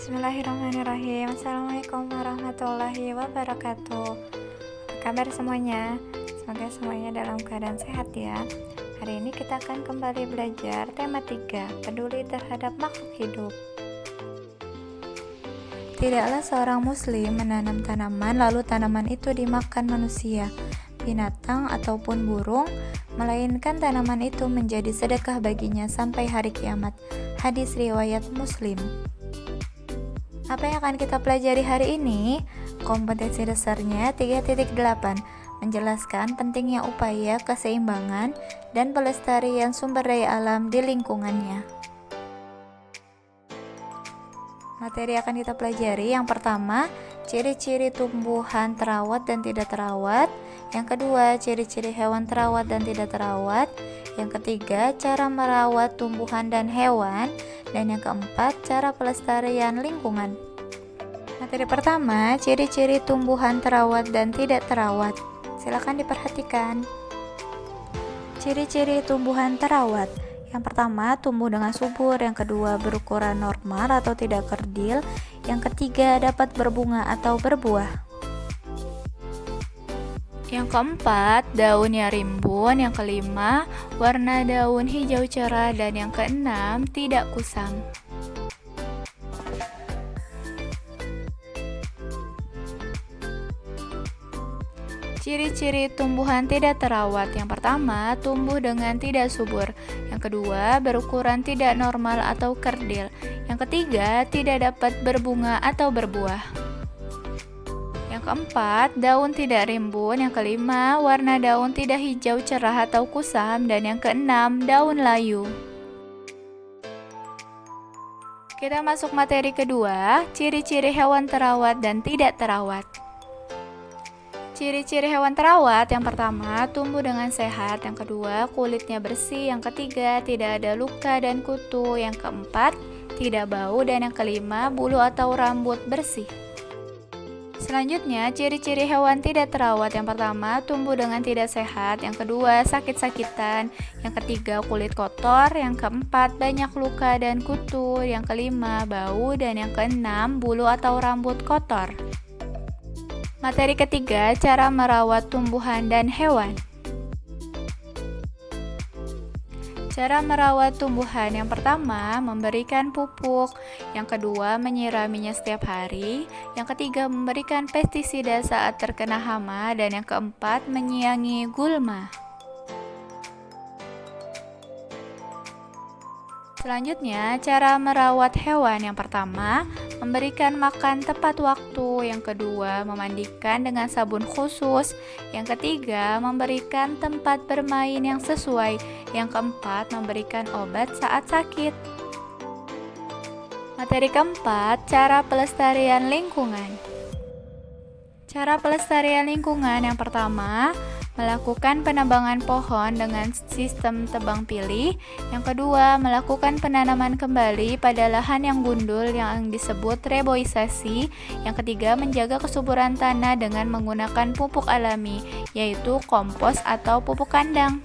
Bismillahirrahmanirrahim. Assalamualaikum warahmatullahi wabarakatuh. Apa kabar semuanya? Semoga semuanya dalam keadaan sehat ya. Hari ini kita akan kembali belajar tema 3, peduli terhadap makhluk hidup. Tidaklah seorang muslim menanam tanaman lalu tanaman itu dimakan manusia, binatang ataupun burung, melainkan tanaman itu menjadi sedekah baginya sampai hari kiamat. Hadis riwayat Muslim. Apa yang akan kita pelajari hari ini? Kompetensi dasarnya 3.8, menjelaskan pentingnya upaya keseimbangan dan pelestarian sumber daya alam di lingkungannya. Materi akan kita pelajari yang pertama, ciri-ciri tumbuhan terawat dan tidak terawat. Yang kedua, ciri-ciri hewan terawat dan tidak terawat. Yang ketiga, cara merawat tumbuhan dan hewan. Dan yang keempat, cara pelestarian lingkungan. Materi pertama, ciri-ciri tumbuhan terawat dan tidak terawat. Silakan diperhatikan. Ciri-ciri tumbuhan terawat. Yang pertama, tumbuh dengan subur. Yang kedua, berukuran normal atau tidak kerdil. Yang ketiga, dapat berbunga atau berbuah. Yang keempat, daunnya rimbun. Yang kelima, warna daun hijau cerah. Dan yang keenam, tidak kusam. Ciri-ciri tumbuhan tidak terawat. Yang pertama, tumbuh dengan tidak subur. Yang kedua, berukuran tidak normal atau kerdil. Yang ketiga, tidak dapat berbunga atau berbuah. Yang keempat, daun tidak rimbun. Yang kelima, warna daun tidak hijau cerah atau kusam. Dan yang keenam, daun layu. Kita masuk materi kedua, ciri-ciri hewan terawat dan tidak terawat. Ciri-ciri hewan terawat, yang pertama, tumbuh dengan sehat. Yang kedua, kulitnya bersih. Yang ketiga, tidak ada luka dan kutu. Yang keempat, tidak bau. Dan yang kelima, bulu atau rambut bersih. Selanjutnya, ciri-ciri hewan tidak terawat. Yang pertama, tumbuh dengan tidak sehat. Yang kedua, sakit-sakitan. Yang ketiga, kulit kotor. Yang keempat, banyak luka dan kutu. Yang kelima, bau. Dan yang keenam, bulu atau rambut kotor. Materi ketiga, cara merawat tumbuhan dan hewan. Cara merawat tumbuhan, yang pertama, memberikan pupuk. Yang kedua, menyiraminya setiap hari. Yang ketiga, memberikan pestisida saat terkena hama. Dan yang keempat, menyiangi gulma. Selanjutnya, cara merawat hewan. Yang pertama, memberikan makan tepat waktu. Yang kedua, memandikan dengan sabun khusus. Yang ketiga, memberikan tempat bermain yang sesuai. Yang keempat, memberikan obat saat sakit. Materi keempat, cara pelestarian lingkungan. Cara pelestarian lingkungan, yang pertama, melakukan penebangan pohon dengan sistem tebang pilih. Yang kedua, melakukan penanaman kembali pada lahan yang gundul yang disebut reboisasi. Yang ketiga, menjaga kesuburan tanah dengan menggunakan pupuk alami, yaitu kompos atau pupuk kandang.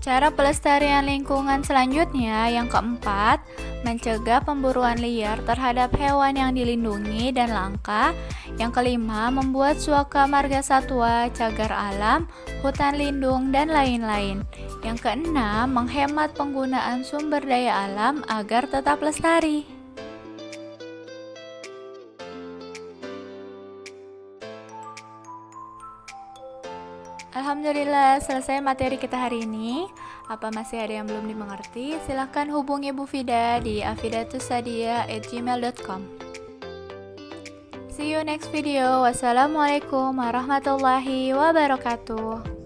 Cara pelestarian lingkungan selanjutnya, yang keempat, mencegah pemburuan liar terhadap hewan yang dilindungi dan langka. Yang kelima, membuat suaka marga satwa, cagar alam, hutan lindung, dan lain-lain. Yang keenam, menghemat penggunaan sumber daya alam agar tetap lestari. Alhamdulillah, selesai materi kita hari ini. Apa masih ada yang belum dimengerti? Silahkan hubungi Bu Fida di afidatussadia@gmail.com. See you next video. Wassalamualaikum warahmatullahi wabarakatuh.